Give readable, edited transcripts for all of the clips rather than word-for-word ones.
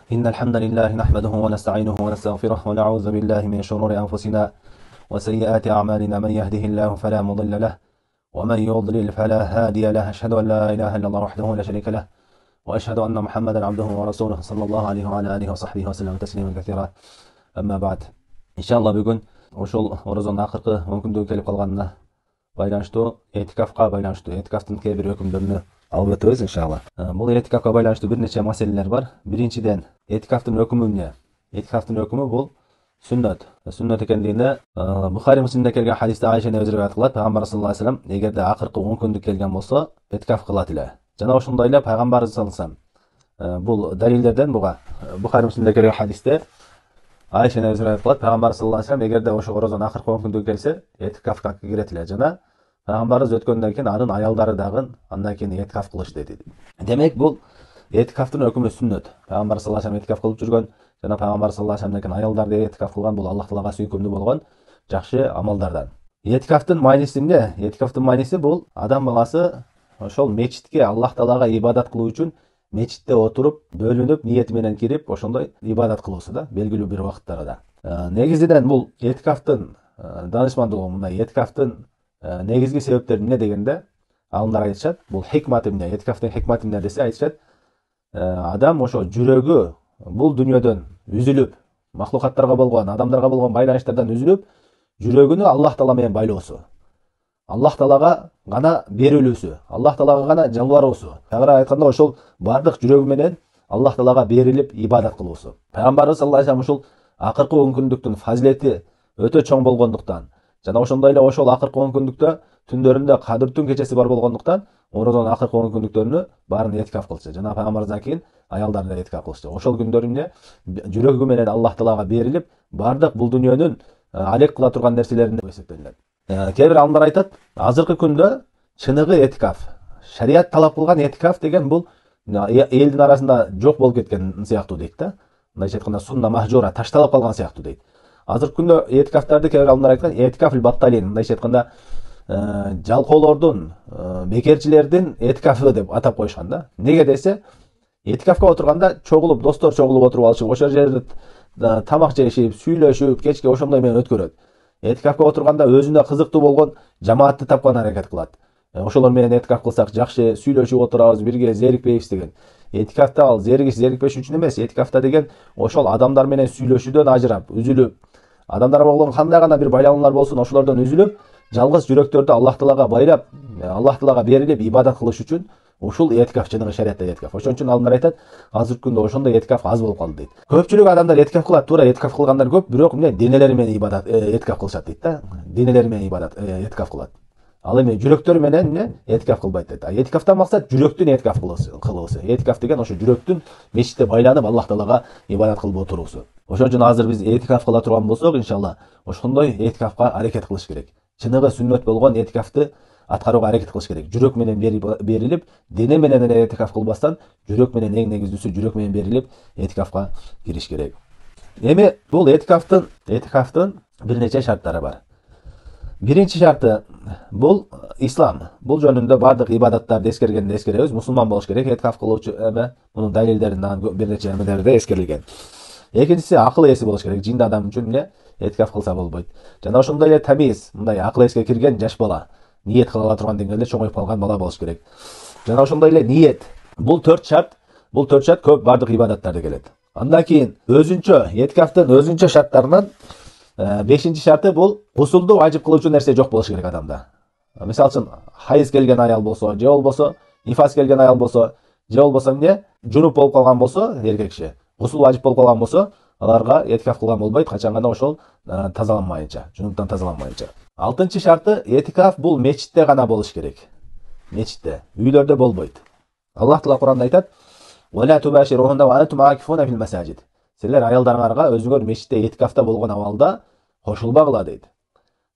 إن الحمد لله نحمده ونستعينه ونستغفره ونعوذ بالله من شرور أنفسنا وسيئات أعمالنا. من يهده الله فلا مضل له ومن يضلل فلا هادي له. أشهد أن لا إله إلا الله وحده لا شريك له وأشهد أن محمدا عبده ورسوله صلى الله عليه وعلى آله وصحبه وسلم تسليما كثيرا. أما بعد إن شاء الله бүгін ошол оразанын акыркы мүмкүндүгү келип калганына байланыштуу этикафка байланыштуу этикафтын кээ бир өкүмдөрүнү алып өтөбүз иншалла. Бул этикафка байланыштуу бир нече маселелер бар. Биринчиден, этикафтын өкүмү эмне? Этикафтын өкүмү бул сүннөт. Сүннөт экендигине Бухари Муслимде келген хадисте Айша энебиз риваят кылат. Пайгамбар саллаллаху алейхи вассалам эгерде акыркы 10 күндүк келген болсо, этикаф кылат эле. Жана ошондой эле пайгамбар саллаллаху бул далилдерден буга Бухари Муслимде келген хадисте Айша энебиз риваят кылат. Пайгамбар саллаллаху алейхи вассалам эгерде ошо оразанын акыркы 10 күндүк келсе, этикафка кирет эле. Жана Пайгамбарыбыз өткөндөн кийин анын аялдары дагы андан кийин этикаф кылышты деди. Демек бул этикафтын өкүмү сүннөт. Пайгамбар саллаллаху алейхи вассалам этикаф кылып жүргөн жана Пайгамбар саллаллаху алейхи вассаламдын аялдары этикаф кылган бул Аллах Таалага сүйкүмдүү болгон жакшы амалдардан. Этикафтын мааниси эмне? Этикафтын мааниси бул адам баласы ошол мечитке Аллах Таалага ибадат кылуу үчүн мечитте отуруп, бөлүнүп, ниети менен кирип, ошондой ибадат кылуусу да, белгилүү бир убакыттарда. Негизинен бул этикафтын данышмандуулугу мындай этикафтын негизги себептери эмне дегенде алымдар айтышат. Бул хикмат эмне? Этикафтын хикматы эмне десе айтышат. Адам ошо жүрөгү бул дүйнөдөн үзүлүп, махлукаттарга болгон, адамдарга болгон байланыштардан үзүлүп, жүрөгүнү Аллах Таала менен байлоосу. Аллах Таалага гана берилүүсү, Аллах Таалага гана жалбаруусу. Тагыраак айтканда ошол бардык жүрөгү менен Аллах Таалага берилип ибадат кылуусу. Пайгамбарыбыз саллаллаху алейхи вассалам ушул акыркы 10 күндүктүн фазилети өтө чоң болгондуктан, жана ошондой эле ошол акыркы 10 күндүктө түндөрүндө Кадыр түн кечеси бар болгондуктан, оразанын акыркы 10 күндүктөрүнү баарын этикаф кылчу. Жана Пайгамбарыбыздан кийин аялдары да этикаф кылчу. Ошол күндөрүнө жүрөгү менен Аллах Таалага берилип, бардык бул дүйнөнүн алек кыла турган нерселерине эсептелет. Кээ бир алымдар айтат, азыркы күндө чыныгы этикаф, шарият талап кылган этикаф деген бул элдин арасында жок болуп кеткен сыяктуу дейт да. Мындайча айтканда сунна махжура, ташталып калган сыяктуу дейт. Азыркы күндө этикафтарды кээ бир алымдар айткан, этикаф батталин, мындайча айтканда жалкоолордун, бекерчилердин этикафы деп атап коюшкан да. Неге десе, этикафка отурганда чогулуп, достор чогулуп отуруп алышып, ошол жерде тамак жешип, сүйлөшүп, кечке ошондой менен өткөрөт. Этикафка отурганда өзүнө кызыктуу болгон жамаатты тапкан аракет кылат. Ошолор менен этикаф кылсак жакшы сүйлөшүп отурабыз, бирге зерикпейбиз деген. Этикафта ал зеригиш, зерикпеш үчүн эмес. Этикафта деген ошол адамдар менен сүйлөшүүдөн ажырап, үзүлүп, адамдар болгон кандай гана бир байлануулар болсун, ошолордон үзүлүп, жалгыз жүрөктөрдү Аллах Таалага байлап, Аллах Таалага берилип ибадат кылыш үчүн ушул этикаф, чыныгы шариятта этикаф. Ошон үчүн алымдар айтат, азыркы күндө ошондой этикаф аз болуп калды дейт. Көпчүлүк адамдар этикаф кылат, туура этикаф кылгандар көп, бирок эмне денелери менен ибадат этикаф кылышат дейт да. Денелери менен ибадат этикаф кылат. Ал эми жүрөктөрү менен эмне этикаф кылбайт дейт. Этикафтан максат жүрөктүн этикаф кылуусу. Этикаф деген ошо жүрөктүн мечитте байланып Аллах Таалага ибадат кылып отуруусу. Ошон үчүн азыр биз этикаф кыла турган болсок, иншалла, ошондой этикафка аракет кылыш керек. Чыныгы сүннөт болгон этикафты аткарууга аракет кылыш керек. Жүрөк менен берилип, дене менен этикаф кылбастан, жүрөк менен эң негизгиси жүрөк менен берилип этикафка кириш керек. Эми бул этикафтын бир нече шарттары бар. Биринчи шарты бул ислам. Бул жөнүндө бардык ибадаттарды эскергенде эскеребиз. Мусулман болуш керек. Этикаф кылуучу мунун далилдеринен бир нече эмелерде эскерилген. Экинчиси акыл эси болуш керек. Жинди адам үчүн эмне этикаф кылса болбойт. Жана ошондой эле тамиз, мындай акыл эске кирген жаш бала, ниет кыла ала турган деңгээлде чоңоюп калган бала болуш керек. Жана ошондой эле ниет. Бул 4 шарт көп бардык ибадаттарда келет. Андан кийин этикафтын өзүнчө шарттарынан 5-чи шарты бул гусулду важип кылуучу нерсе жок болуш керек адамда. Мисалы үчүн хайыз келген аял болсо, же болбосо нифас келген аял болсо, же болбосо эмне жунуп болуп калган болсо, эркек киши гусул важип болуп калган болсо, аларга этикаф кылган болбойт, качан гана ошол тазаланмайынча, жунуптан тазаланмайынча. 6-чы шарты этикаф бул мечитте гана болуш керек. Мечитте, үйлөрдө болбойт. Аллах Таала Куранда айтат: "Ва ла тубаширухунна ва антум акифуна фил масаджид." Силер аялдарыңарга өзүңөр мечитте этикафта болгон абалда кошулбагыла дейт.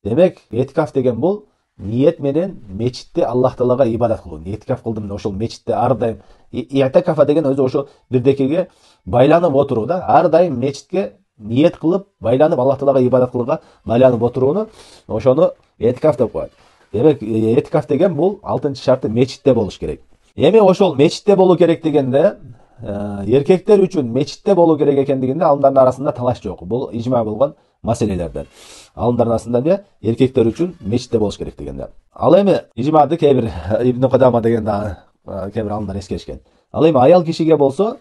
Демек, этикаф деген бул ниет менен мечитте Аллах Таалага ибадат кылуу. Этикаф кылдым ошол мечитте ар дайым иътикафа деген өзү ошо бирдекеге байланып отуруу да. Ар дайым мечитке ниет кылып, байланып Аллах Таалага ибадат кылууга байланып отурууну ошону этикаф деп коет. Демек, этикаф деген бул 6-чы шарты мечитте болуш керек. Эми ошол мечитте болуу керек дегенде эркектер үчүн мечитте болуу керек экендигинде алымдардын арасында талаш жок. Бул ижма болгон маселелерден. Алымдардын арасында эмне эркектер үчүн мечитте болуш керек дегенде. Ал эми ижмады кээ бир Ибн Кудама деген кээ бир алымдар эскеришкен. Ал эми аял кишиге болсо,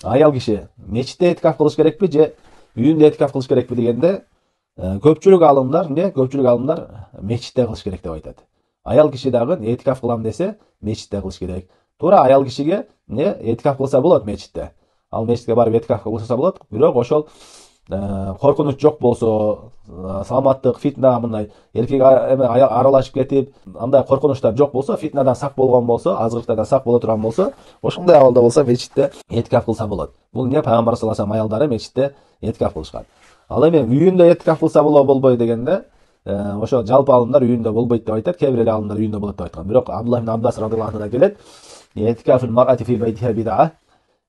аял киши мечитте этикаф кылыш керекпи же үйүндө этикаф кылыш керекпи дегенде көпчүлүк алымдар мечитте кылыш керек деп айтат. Аял киши дагы этикаф кылам десе мечитте кылыш керек. Туура аял кишиге этикаф кылса болот мечитте. Ал мечитке барып этикаф кылса болот, бирок ошол коркунуч жок болсо, саламаттык, фитна мындай эркек аралашып кетип, андай коркунучтар жок болсо, фитнадан сак болгон болсо, азгырыктардан сак боло турган болсо, ошондой абалда болсо мечитте этикаф кылса болот. Бул эмне Пайгамбар саллаллаху алейхи аялдары мечитте этикаф кылышкан. Ал эми үйүндө этикаф кылса болбойбу дегенде, ошо жалпы алымдар үйүндө болбойт деп айтат, кээ бир алымдар үйүндө болот деп айткан. Бирок Абдуллах ибн Аббас радыйаллаху анхудан келет, этикафул мар'ати фи байтиха бид'a.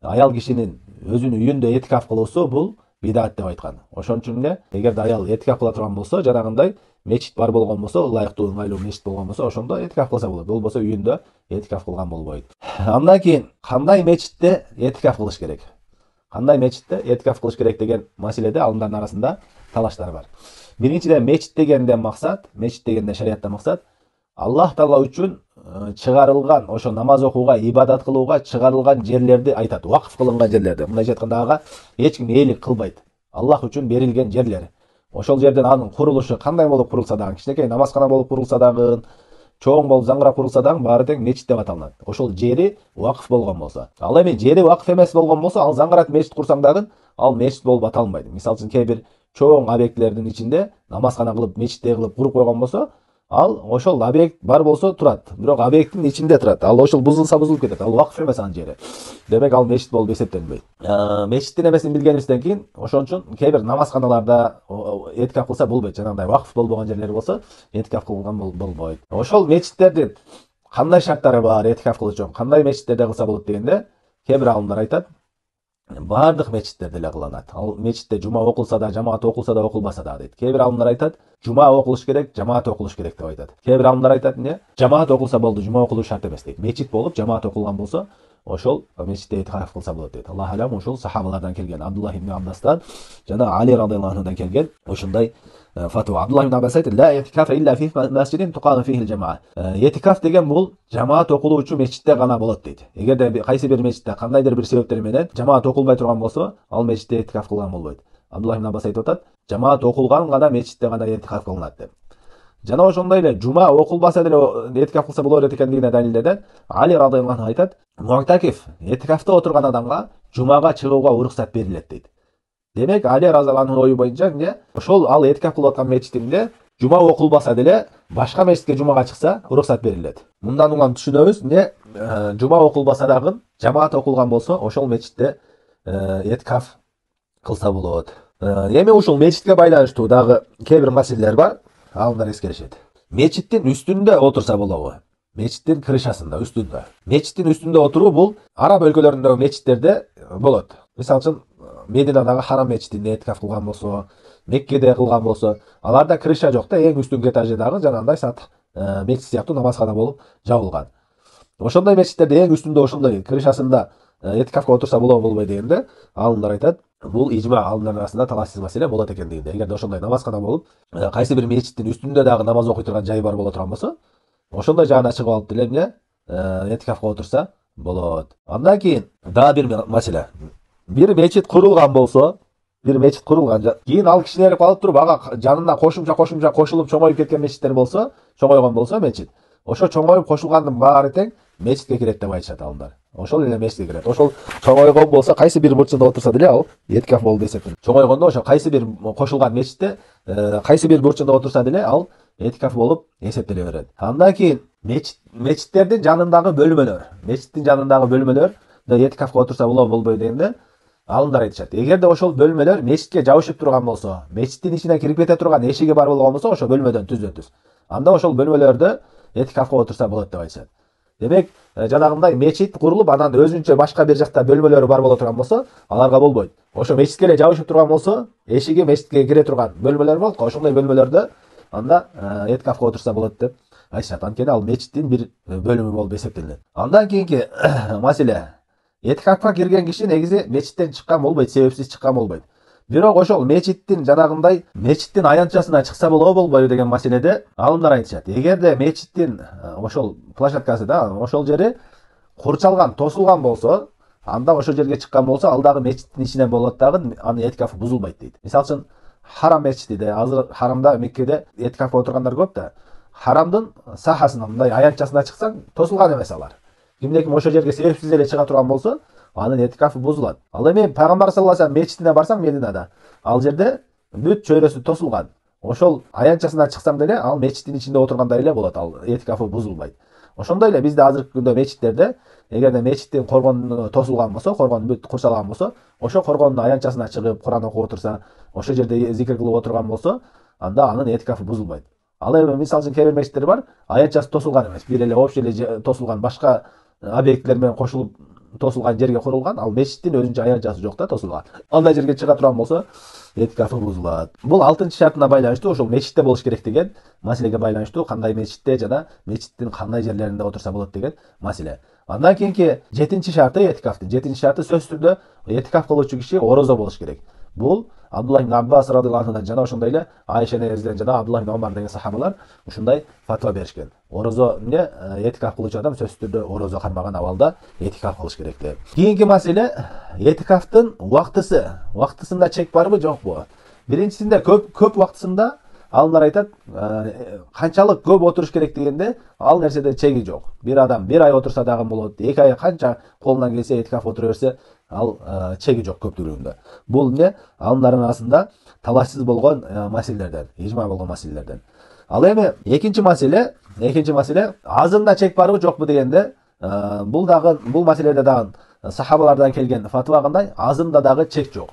Аял кишинин өзүнүн үйүндө этикаф кылуусу бул бидат деп айткан. Ошон үчүн эле эгерде аял этикаф кыла турган болсо, жанагындай мечит бар болгон болсо, ылайыктуу ыңгайлуу мечит болгон болсо, ошондо этикаф кылса болот. Болбосо үйүндө этикаф кылган болбойт. Андан кийин кандай мечитте этикаф кылыш керек? Кандай мечитте этикаф кылыш керек деген маселеде алымдардын арасында талаштар бар. Биринчиден мечит дегенден максат, мечит дегенде шариятта максат Аллах Таала үчүн чыгарылган, ошо намаз окууга, ибадат кылууга чыгарылган жерлерди айтат. Вакыф кылынган жерлерди. Мындайча айтканда ага эч ким ээлик кылбайт. Аллах үчүн берилген жерлер. Ошол жерден анын курулушу кандай болуп курулса дагы, кичинекей намазкана болуп курулса дагы, чоң болуп заңгырап курулса дагы баары тең мечит деп аталат. Ошол жери вакыф болгон болсо. Ал эми жери вакыф эмес болгон болсо, ал заңгырат мечит курсаң дагы, ал мечит болуп аталбайт. Мисалы үчүн кээ бир чоң объектилердин ичинде намазкана кылып, мечиттей кылып куруп койгон болсо, ал ошол объект бар болсо турат. Бирок объекттин ичинде турат. Ал ошол бузулса бузулуп кетет. Ал вакыф эмес анын жери. Демек ал мечит болуп эсептелбейт. Мечиттин эмесин билгенибизден кийин, ошон үчүн кээ бир намазканаларда этикаф кылса болбойт. Жанагындай вакыф болбогон жерлер болсо, этикаф кылган болбойт. Ошол мечиттердин кандай шарттары бар этикаф кылыш үчүн? Кандай мечиттерде кылса болот дегенде, кээ бир алымдар айтат, бардык мечиттерде эле кылынат. Ал мечитте жума окулса да, жамаат окулса да, окулбаса да дейт. Кээ бир алымдар айтат, жума окулуш керек, жамаат окулуш керек деп айтат. Кээ бир алымдар айтат, жамаат окулса болду, жума окулуу шарт эмес дейт. Мечит болуп, жамаат окулган болсо, ошол мечитте этикаф кылса болот дейт. Аллах алам, ошол сахабалардан келген, Абдуллах ибн Аббастан жана Али радыйаллаху анхудан келген ошондой фатва. Абдуллах ибн Аббас айтат, ла этикаф илля фи масжидин туқаму фихил жамаа. Этикаф деген бул жамаат окулуучу мечитте гана болот дейт. Эгерде кайсы бир мечитте кандайдыр бир себептер менен жамаат окулбай турган болсо, ал мечитте этикаф кылган болбойт. Абдуллах ибн Аббас айтып атат, жамаат окулган гана мечитте гана этикаф кылынат деп. Жана ошондой эле жума окулбаса деле этикаф кылса болот экендигине далилдеден Али радыйаллаху анху айтат, муътакиф этикафта отурган адамга жумага чыгууга уруксат берилет дейт. Демек Али радыйаллаху анхунун ою боюнча ошол ал этикаф кылып аткан мечитинде жума окулбаса деле башка мечитке жумага чыкса уруксат берилет. Мындан улам түшүнөбүз, жума окулбаса дагы жамаат окулган болсо, ошол мечитте этикаф кылса болот. Эми ушул мечитке байланыштуу дагы кээ бир маселелер бар. Алымдар эскеришет. Мечиттин үстүндө отурса болобу? Мечиттин крышасында, үстүндө. Мечиттин үстүндө отуруу бул араб өлкөлөрүндөгү мечиттерде болот. Мисалы үчүн Мединадагы Харам мечитинде этикаф кылган болсо, Меккеде кылган болсо, аларда крыша жок да, эң үстүнкү этаждагы жанагындай мечит сыяктуу намазкана болуп жабылган. Ошондой мечиттерде эң үстүндө ошондой крышасында этикафка отурса болобу дегенде, алымдар айтат, бул ижма алымдардын арасында талашсыз маселе болот экендигинде. Эгерде ошондой намазкана болуп, кайсы бир мечиттин үстүндө дагы намаз окуй турган жай бар боло турган болсо, ошондой жагына чыгып алып деле этикафка отурса болот. Андан кийин дагы бир маселе. Бир мечит курулган болсо, кийин ал кичинерип калып туруп, ага жанына кошумча кошулуп чоңоюп кеткен мечиттер болсо, чоңойгон болсо мечит, ошо чоңоюп кошулгандын баары тең мечитке кирет деп айтышат алымдар. Ошол эле мечитке кирет. Ошол чоңойгон болсо, кайсы бир бурчунда отурса деле ал этикаф болуп эсептелет. Чоңойгондо ошо кайсы бир кошулган мечитте, кайсы бир бурчунда отурса деле ал этикаф болуп эсептеле берет. Андан кийин мечиттердин жанындагы бөлмөлөр этикафка отурса болбойбу дегенде, алымдар айтышат. Эгерде ошол бөлмөлөр мечитке жабышып турган болсо, мечиттин ичине кирип кете турган эшиги бар болгон болсо, ошо бөлмөдөн түздөн-түз. Анда ошол бөлмөлөрдө этикафка отурса болот деп айтышат. Демек, жанагындай мечит курулуп, анан өзүнчө башка бир жакта бөлмөлөрү бар боло турган болсо, аларга болбойт. Ошо мечитке эле жабышып турган болсо, эшиги мечитке кире турган бөлмөлөр болот, ошондой бөлмөлөрдө анда этикафка отурса болот деп айтышат. Анткени ал мечиттин бир бөлүмү болуп эсептелет. Андан кийинки маселе, Этикафка кирген киши негизи мечиттен чыккан болбойт, себепсиз чыккан болбойт. Бирок ошол мечиттин жанагындай мечиттин аянтчасына чыкса болобу болбойбу деген маселеде алымдар айтышат. Эгерде мечиттин ошол площадкасы да, ошол жери курчалган, тосулган болсо, анда ошол жерге чыккан болсо, ал дагы мечиттин ичинен болот дагы, анын этикафы бузулбайт дейт. Мисалы үчүн Харам мечитиде, азыр Харамда, Меккеде этикафка отургандар көп да. Харамдын сахасына, мындай аянтчасына чыксаң, тосулган эмес алар. Кимде ким ошол жерге себепсиз эле чыга турган болсо, анын этикафы бузулат. Ал эми пайгамбар саллаллаху алейхи вассалам мечитине барсаң, Мединада, ал жерде бүт чөйрөсү тосулган. Ошол аянтчасына чыксаң деле, ал мечиттин ичинде отургандай эле болот, ал этикафы бузулбайт. Ошондой эле бизде азыркы күндө мечиттерде, эгерде мечиттин коргону тосулган болсо, коргон бүт курчалган болсо, ошол коргондун аянтчасына чыгып Куран окуп отурса, ошол жерде зикир кылып отурган болсо, анда анын этикафы бузулбайт. Ал эми мисалы үчүн кээ бир мечиттер бар, аянтчасы тосулган эмес, бир эле общий эле тосулган, башка объекттер менен кошулуп тосулган жерге курулган, ал мечиттин өзүнчө аянтчасы жок да, тосулган. Андай жерге чыга турган болсо, этикафы бузулат. Бул 6-чы шартына байланыштуу, ошол мечитте болуш керек деген маселеге байланыштуу, кандай мечитте жана мечиттин кандай жерлеринде отурса болот деген маселе. Андан кийинки 7-чи шарты этикафтын. 7-чи шарты сөзсүз түрдө этикаф кылуучу киши орозо болуш керек. Бул Абдуллах ибн Аббас радыйаллаху анхудан жана ошондой эле Айша энебизден жана Абдуллах ибн Омар деген сахабалар ушундай фатва беришкен. Орозо эмне этикаф кылуучу адам сөзсүз түрдө орозо кармаган абалда этикаф кылыш керек деп. Кийинки маселе этикафтын убактысы. Убактысында чек барбы, жокпу? Биринчисинде көп убактысында алымдар айтат, канчалык көп отуруш керек дегенде, ал нерседе чеги жок. Бир адам 1 ай отурса дагы болот, 2 ай канча колунан келсе этикаф отура берсе, ал чеги жок көптүгүндө. Бул эмне? Алымдардын арасында талашсыз болгон маселелерден, ижма болгон маселелерден. Ал эми экинчи маселе азында чек барбы, жокпу дегенде, бул маселеде дагы сахабалардан келген фатва кандай? Азында дагы чек жок.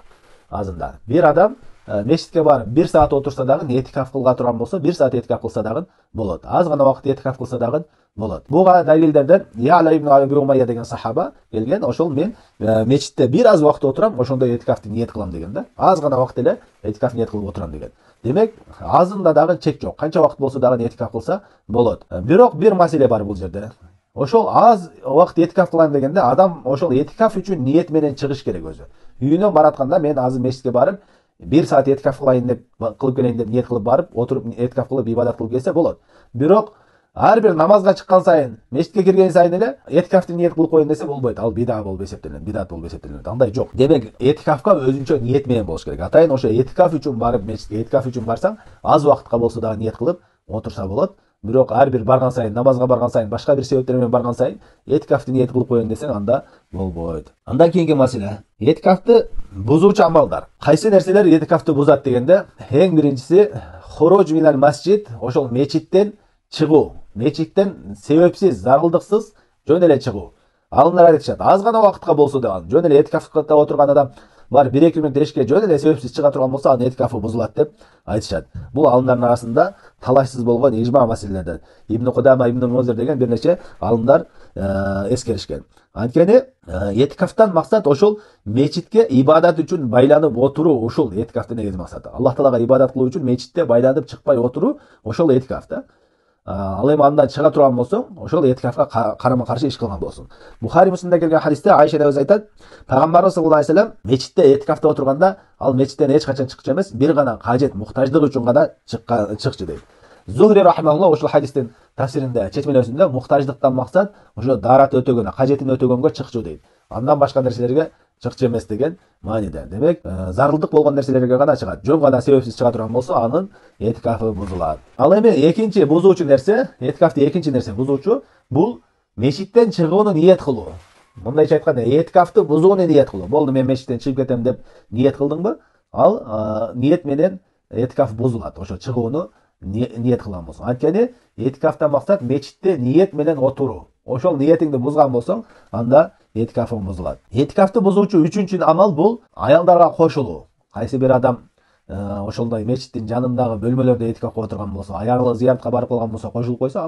Азында бир адам мечитке барып 1 саат отурса дагы, этикаф кылга турган болсо, 1 саат этикаф кылса дагы болот. Аз гана убакыт этикаф кылса дагы болот. Буга далилдерден Я'ла ибн Аби Умайя деген сахаба келген, ошол мен мечитте бир аз убакыт отурам, ошондой этикафты ниет кылам деген да. Аз гана убакыт эле этикаф ниет кылып отурам деген. Демек, азында дагы чек жок. Канча убакыт болсо дагы этикаф кылса болот. Бирок бир маселе бар бул жерде. Ошол аз убакыт этикаф кылам дегенде, адам ошол этикаф үчүн ниет менен чыгыш керек өзү. Үйүнөн баратканда мен азыр мечитке барып 1 саат этикаф кылайын деп, кылып келейин деп ниет кылып барып, отуруп этикаф кылып ибадат кылып келсе болот. Бирок ар бир намазга чыккан сайын, мечитке кирген сайын эле этикафты ниет кылып коеюн десе болбойт. Ал бидат болуп эсептелинет, Андай жок. Демек, этикафка өзүнчө ниет менен болуш керек. Атайын ошо этикаф үчүн барып, мечитке этикаф үчүн барсаң, аз убакытка болсо дагы ниет кылып отурса болот. Бирок ар бир барган сайын, намазга барган сайын, башка бир себептер менен барган сайын этикафты ниет кылып коеюн десең, анда болбойт. Андан кийинки маселе, этикафты бузуучу амалдар. Кайсы нерселер этикафты бузат дегенде, эң биринчиси хуруж минал масжид, ошол мечиттен чыгуу. Мечиттен себепсиз, зарылдыксыз жөн эле чыгуу. Алымдар айтышат, аз гана убакытка болсо дагы, жөн эле этикафта отурган адам бар 1-2 мүнөт эшикке жөн эле себепсиз чыга турган болсо, анын этикафы бузулат деп айтышат. Бул алымдардын арасында талашсыз болгон ижма маселелерден. Ибн Кудама, Ибн Музир деген бир нече алымдар эскеришкен. Анткени этикафтан максат ошол мечитке ибадат үчүн байланып отуруу, ушул этикафтын негизги максаты. Аллах Таалага ибадат кылуу үчүн мечитте байланып чыкпай отуруу, ошол этикаф да. Ал эми андан чыга турган болсоң, ошол этикафка карама-каршы иш кылган болсуң. Бухари Муслимде келген хадисте Айша энебиз айтат, пайгамбарыбыз саллаллаху алейхи вассалам мечитте этикафта отурганда, ал мечиттен эч качан чыкчу эмес, бир гана кажет, муктаждык үчүн гана чыкчу дейт. Зухри рахимахуллах ошол хадистин тафсиринде, чечмелөөсүндө муктаждыктан максат ошо дарат өтөгөнө, кажетин өтөгөнгө чыкчу дейт. Андан башка нерселерге чыкчу эмес деген мааниде. Демек, зарылдык болгон нерселерге гана чыгат. Жөн гана себепсиз чыга турган болсо, анын этикафы бузулат. Ал эми экинчи бузуучу нерсе, этикафты экинчи нерсе бузуучу, бул мечиттен чыгууну ниет кылуу. Мындайча айтканда, этикафты бузууну ниет кылуу. Болду, мен мечиттен чыгып кетем деп ниет кылдыңбы? Ал ниет менен этикаф бузулат. Ошо чыгууну ниет кылган болсоң. Анткени этикафтан максат мечитте ниет менен отуруу. Ошол ниетиңди бузган болсоң, анда этикафың бузулат. Этикафты бузуучу үчүнчү амал бул аялдарга кошулуу. Кайсы бир адам ошондой мечиттин жанындагы бөлмөлөрдө этикафка отурган болсо, аялы зыяратка барып калган болсо, кошулуп койсо,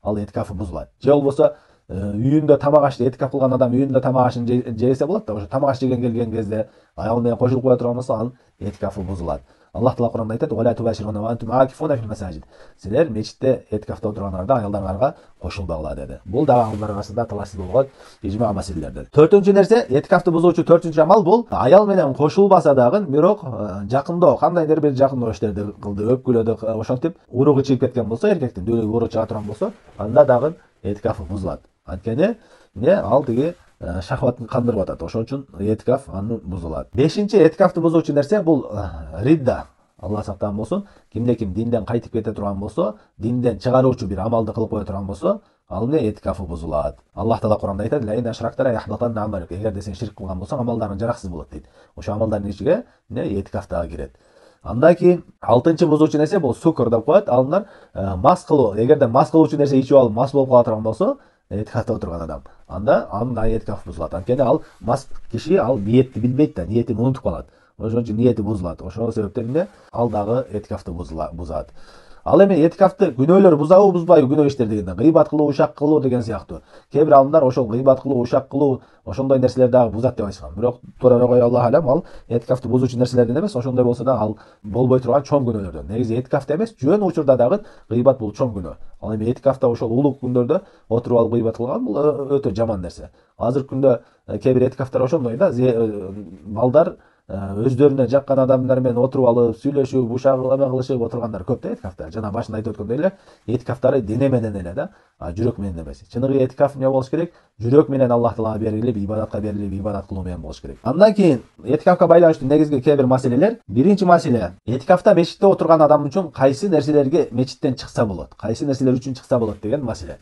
ал этикафы бузулат. Же болбосо үйүндө тамак ашты, этикаф кылган адам үйүндө тамак ашын жесе болот да, ошо тамак аш жеген келген кезде аялы менен кошулуп кое турган болсо, анын этикафы бузулат. Аллах Таала Куранда айтат: "Ва ла тубашируна ва антум акифуна фил масаджид." Силер мечитте этикафта отургандарда аялдарыңарга кошулбагыла dedi. Бул да агалдар арасында талашсыз болгон ижма маселелерден. Төртүнчү нерсе, этикафты бузуучу төртүнчү амал бул аял менен кошулбаса дагы, бирок жакындоо, кандайдыр бир жакындоо иштерди кылды, өпкүлөдү, ошентип уругу чыгып кеткен болсо, эркектин дөөлүгү уругу чыга турган болсо, анда дагы этикафы бузулат. Анткени ал тиги шахватын кандырып атат. Ошон үчүн этикаф аны бузулат. Бешинчи этикафты бузуучу нерсе бул ридда. Алла сактаган болсун. Кимде-ким динден кайтып кете турган болсо, динден чыгаруучу бир амалды кылып кое турган болсо, ал менен этикафы бузулат. Аллах Таала Куранда айтат: "Ла ин ашрактара яхбатан амалук." Эгерде сен ширк кылган болсоң, амалдарың жараксыз болот дейт. Ошо амалдардын ичиге этикаф дагы кирет. Андан кийин алтынчы бузуучу нерсе бул сукр деп коет. Алар мас кылуу. Эгерде мас кылуучу нерсе ичип алып мас болуп кала турган болсо, этикафта отурган адам, анда анын этикафы бузулат. Анткени ал мас киши ал ниетти билбейт да, ниетин унутуп калат. Ошон үчүн ниети бузулат. Ошол себептен ал дагы этикафты бузат. Ал эми этикафты күнөөлөр бузабы бузбайбы, күнөө иштер дегенде гыйбат кылуу, ушак кылуу деген сыяктуу. Кээ бир алымдар ошол гыйбат кылуу, ушак кылуу, ошондой нерселер дагы бузат деп айтышкан. Бирок туурабы Аллах алам, ал этикафты бузуучу нерселерден эмес, ошондой болсо да ал болбой турган чоң күнөөлөрдөн. Негизи этикафта эмес, жөн учурда дагы гыйбат бул чоң күнөө. Ал эми этикафта ошол улуг күндөрдө отуруп алып гыйбат кылган бул өтө жаман нерсе. Азыркы күндө кээ бир этикафтар ошондой да, балдар өздөрүнө жаккан адамдар менен отуруп алып, сүйлөшүп, ушак кылышып отургандар көп да этикафта. Жана башында айтып өткөндөй эле, этикафтары дене менен эле да, жүрөк менен эмес. Чыныгы этикаф эмне болуш керек? Жүрөк менен Аллах Таалага берилип, ибадатка берилип, ибадат кылуу менен болуш керек. Андан кийин этикафка байланыштуу негизги кээ бир маселелер. Биринчи маселе, этикафта мечитте отурган адам үчүн кайсы нерселерге мечиттен чыкса болот? Кайсы нерселер үчүн чыкса болот деген маселе.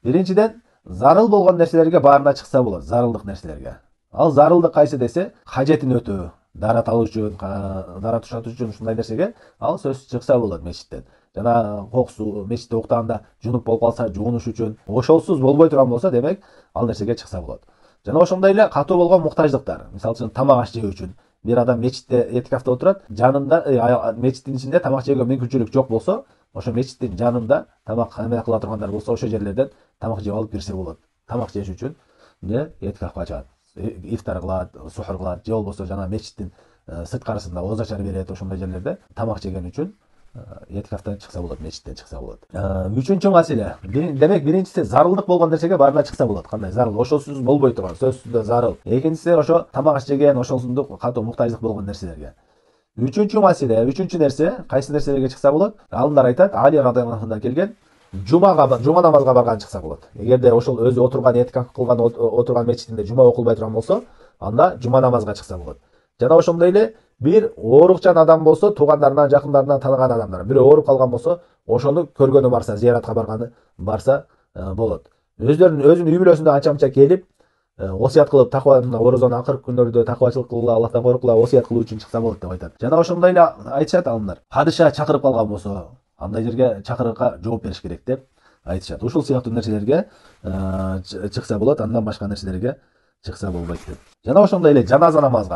Биринчиден, зарыл болгон нерселерге баарына чыкса болот, зарылдык нерселерге. Ал зарылдык кайсы десе, хажетин өтөө, дара алуу үчүн, дара тушатуу үчүн ушундай нерсеге ал сөзсүз чыкса болот мечиттен. Жана коксу, мечитте уктаганда жунуп болуп калса, жуунуш үчүн, ошолсуз болбой турган болсо, демек ал нерсеге чыкса болот. Жана ошондой эле катуу болгон муктаждыктар, мисалы үчүн тамак аш жөө үчүн. Бир адам мечитте этикафта отурат, жанында мечиттин ичинде тамак жөөгө мүмкүнчүлүк жок болсо, ошо мечиттин жанында тамак эме кыла тургандар болсо, ошол жерлерден тамак жеп алып кирсе болот. Тамак жеш үчүн этикафка чыгат. Ифтар кылат, сухур кылат, же болбосо жана мечиттин сырткарысында озачар берет, ошондой жерлерде тамак жеген үчүн этикафтан чыкса болот, мечиттен чыкса болот. Үчүнчү маселе, демек биринчиси зарылдык болгон нерсеге баарына чыкса болот. Кандай зарыл? Ошосуз болбой турган, сөзсүз зарыл. Экинчиси ошо тамак аш жеген, ошолсундук катуу муктаждык болгон нерселерге. Үчүнчү маселе, үчүнчү нерсе, кайсы нерселерге чыкса болот? Алымдар айтат, Али радыйаллаху анхудан келген, жума намазга барган чыкса болот. Эгерде ошол өзү отурган этикаф кылган отурган мечитинде жума окулбай турган болсо, анда жума намазга чыкса болот. Жана ошондой эле бир оорукчан адам болсо, туугандарынан, жакындарынан таныган адамдар, бирөө ооруп калган болсо, ошону көргөнү барса, зияратка барса болот. Өзүнүн үй бүлөсүндө анча-мынча келип, осуят кылып, таква орозонун акыркы күндөрдө таквачылык кылгыла, Аллахтан коркула, осуят кылуу үчүн чыкса болот деп айтат. Жана ошондой эле айтышат алымдар, падыша чакырып калган болсо, андай жерге чакырыкка жооп бериш керек деп айтышат. Ушул сыяктуу нерселерге чыкса болот, андан башка нерселерге чыкса болбойт деп. Жана ошондой эле жаназа намаз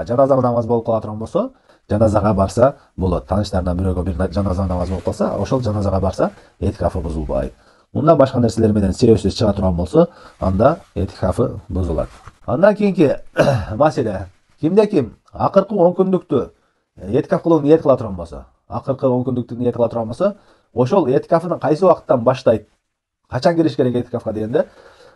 болуп кала турган болсо, жаназага барса болот. Таныштарынан бирөөгө бир жаназа намаз болуп калса, ошол жаназага барса этикафы бузулбайт. Мындан башка нерселер менен себепсиз чыга турган болсо, анда этикафы бузулат. Андан кийинки маселе, кимде-ким акыркы 10 күндүктү этикаф кылуу ниет кыла турган болсо, акыркы 10 күндүктү ниет кыла турган болсо, ошол этикафын кайсы убакыттан баштайт? Качан кириш керек этикафка дегенде,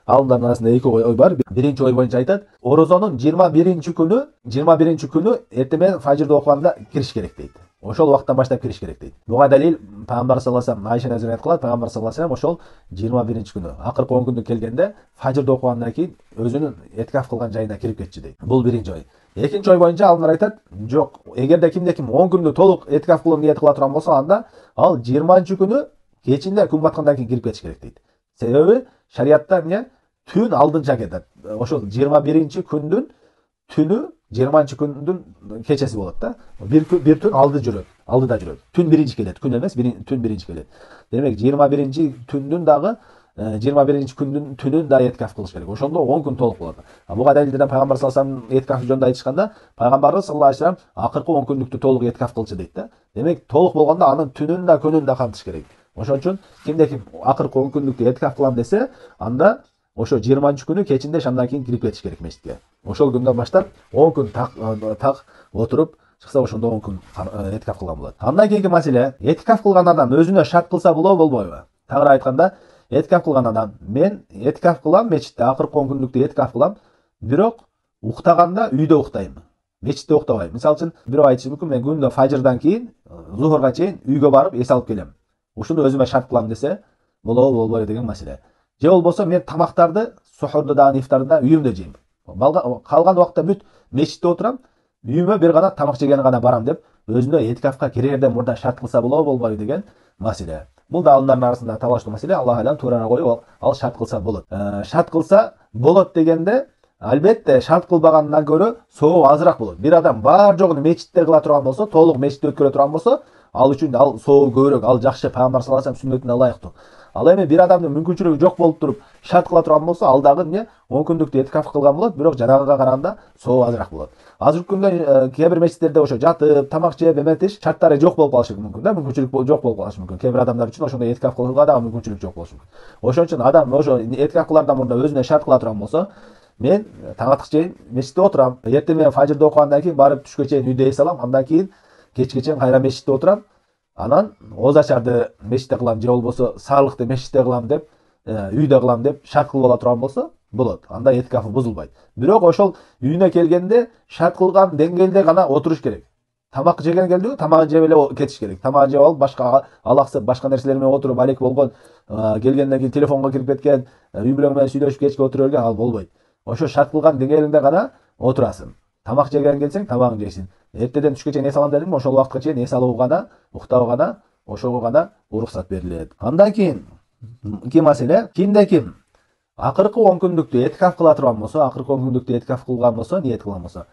алымдардын арасында эки ой бар. Биринчи ой боюнча айтат, орозонун 21 күнү эртемен фажырды окуганда кириш керек дейт. Ошол убакыттан баштап кириш керек дейт. Буга далил Пайгамбар саллаллаху алейхи ва саллям Айша назарат кылат. Пайгамбар саллаллаху алейхи ва саллям ошол 21 күнү, акыркы 10 күндү келгенде фажырды окугандан кийин өзүнүн этикаф кылган жайына кирип кетчү дейт. Бул биринчи ой. Экинчи ой боюнча алымдар айтат, жок, эгерде кимде-ким 10 күндү толук этикаф кылуу ниет кыла турган болсо, анда ал 20 күнү кечинде күн баткандан кийин кирип кетиш керек дейт. Себеби шариатта түн алдынча кетет. Ошол 21 күндүн түнү 20 күндүн кечеси болот да. Бир түн алдыда жүрөт. Түн биринчи келет, күн эмес, түн биринчи келет. Демек 21 түндүн дагы 21 күндүн түнүн да этикаф кылыш керек. Ошондо 10 күн толук болот. Буга далилдерден Пайгамбар саллаллаху алейхи ва саллям этикаф жөнүндө айтышканда, Пайгамбарыбыз саллаллаху алейхи ва саллям акыркы 10 күндүктү толук этикаф кылчу дейт да. Демек толук болгондо анын түнүн да күнүн да камтыш керек. Ошон үчүн кимде-ким акыркы 10 күндүктү этикаф кылам десе, анда ошо 20 күнү кечинде шамдан кийин кирип кетиш керек мечитке. Ошол күндөн баштап 10 күн так отуруп чыкса ошондо 10 күн этикаф кылган болот. Андан кийинки маселе, этикаф кылган адам өзүнө шарт кылса болобу болбойбу? Тагыраак айтканда, этикаф кылган адам, мен этикаф кылам мечитте, акыркы 10 күндүктө этикаф кылам, бирок уктаганда үйдө уктайм. Мечитте уктабайм. Мисалы үчүн бирөө айтышы мүмкүн, мен күндө фажырдан кийин зухурга чейин үйгө барып эс алып келем. Ушуну өзүмө шарт кылам десе, болобу болбойбу деген маселе. Же болбосо мен тамактарды сухурду дагы ифтарды да үйүмдө жейм. Калган убакта бүт мечитте отурам, үйүмө бир гана тамак жегени гана барам деп өзүнө этикафка кирерден мурда шарт кылса болобу болбойбу деген маселе. Бул да алымдардын арасында талаштуу маселе. Аллах алам туурараак коюп, ал шарт кылса болот. Шарт кылса болот дегенде албетте шарт кылбагандан көрө соо азыраак болот. Бир адам бар жогун мечитте кыла турган болсо, толук мечитте өткөрө турган болсо, ал үчүн ал соо көбүрөөк, ал жакшы, пайгамбар саллаллаху алейхи вассалам сүннөтүнө ылайыктуу. Ал эми бир адамдын мүмкүнчүлүгү жок болуп туруп шарт кыла турган болсо, ал дагы эмне 10 күндүк этикаф кылган болот, бирок жанагыга караганда соо азыраак болот. Азыркы күндө кээ бир мечиттерде ошо жатып, тамак жеп эметиш шарттары жок болуп калышы мүмкүн да, мүмкүнчүлүк жок болуп калышы мүмкүн. Кээ бир адамдар үчүн ошондой этикаф кылууга дагы мүмкүнчүлүк жок болушу мүмкүн. Ошон үчүн адам ошо этикаф кылардан мурда өзүнө шарт кыла турган болсо, мен таң атык чейин мечитте отурам, эртең менен фажырды окугандан кийин барып түшкө чейин үйдө эс алам, андан кийин кечке чейин кайра мечитте отурам. Анан оозачарды мечитте кылам же болбосо саарлыкты мечитте кылам деп, үйдө кылам деп шарт кылып ала турган болсо болот. Анда этикафы бузулбайт. Бирок ошол үйүнө келгенде шарт кылган деңгээлде гана отуруш керек. Тамак жеген келдиби, тамагын жеп эле кетиш керек. Тамагын жеп алып, башка алаксып, башка нерселер менен отуруп, алек болгон, келгенден кийин телефонго кирип кеткен, үй бүлөң менен сүйлөшүп кечке отура берген, ал болбойт. Ошо шарт кылган деңгээлинде гана отурасың. Тамак жеген келсең, тамагын жейсиң. Эртеден түшкө чейин эс алам дедим, ошол убакытка чейин эс алуу гана, уктоо гана, ошого гана уруксат берилет. Андан кийинки маселе, ким акыркы 10 күндүктө этикаф кыла турган болсо, акыркы 10 күндүктө этикаф кылган болсо, ниет кылган болсо,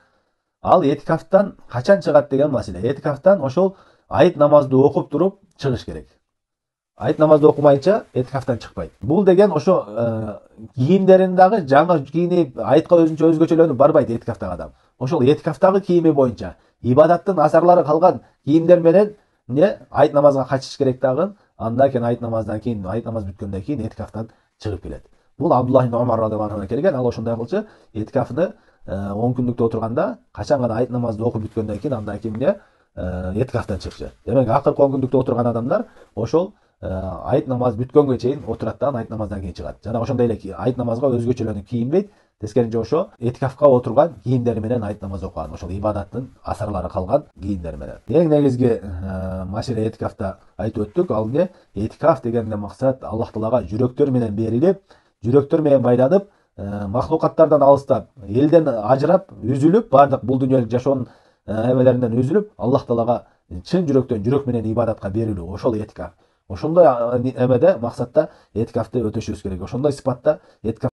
ал этикафтан качан чыгат деген маселе. Этикафтан ошол айт намазды окуп туруп чыгыш керек. Айт намазды окумайынча этикафтан чыкпайт. Бул деген ошо кийимдерин дагы жаңы кийинип, айтка өзгөчөлөнүп барбайт этикафтагы адам. Ошол этикафтагы кийими боюнча ибадаттын асарлары калган кийимдер менен айт намазга качыш керек дагы. Андан кийин айт намаздан кийин, айт намаз бүткөндөн кийин этикафтан чыгып келет. Бул Абдуллах ибн Умар радыйаллаху анху келген, ал ошондой кылчу. Этикафны 10 күндүктө отурганда качан гана айт намазды окуп бүткөндөн кийин андан кийин этикафтан чыкчу. Демек акыркы 10 күндүктө отурган адамдар ошол айт намаз бүткөнгө чейин отурат да, айт намаздан кийин чыгат. Жана ошондой эле айт намазга өзгөчөлөнүп кийинбейт. Тескеринче ошо этикафка отурган кийимдери менен айт намаз окуган, ошол ибадаттын асарлары калган кийимдери менен. Эң негизги маселе этикафта айтып өттүк. Ал эмне? Этикаф дегенде максат Аллах Таалага жүрөктөр менен берилип, жүрөктөр менен байланып, махлукаттардан алыстап, элден ажырап, үзүлүп, бардык бул дүйнөлүк жашоонун эмелеринен үзүлүп, Аллах Таалага чын жүрөктөн, жүрөк менен ибадатка берилүү, ошол этикаф. Ошондой эмеде максатта этикафты өтөшүбүз керек. Ошондой сыпатта этикаф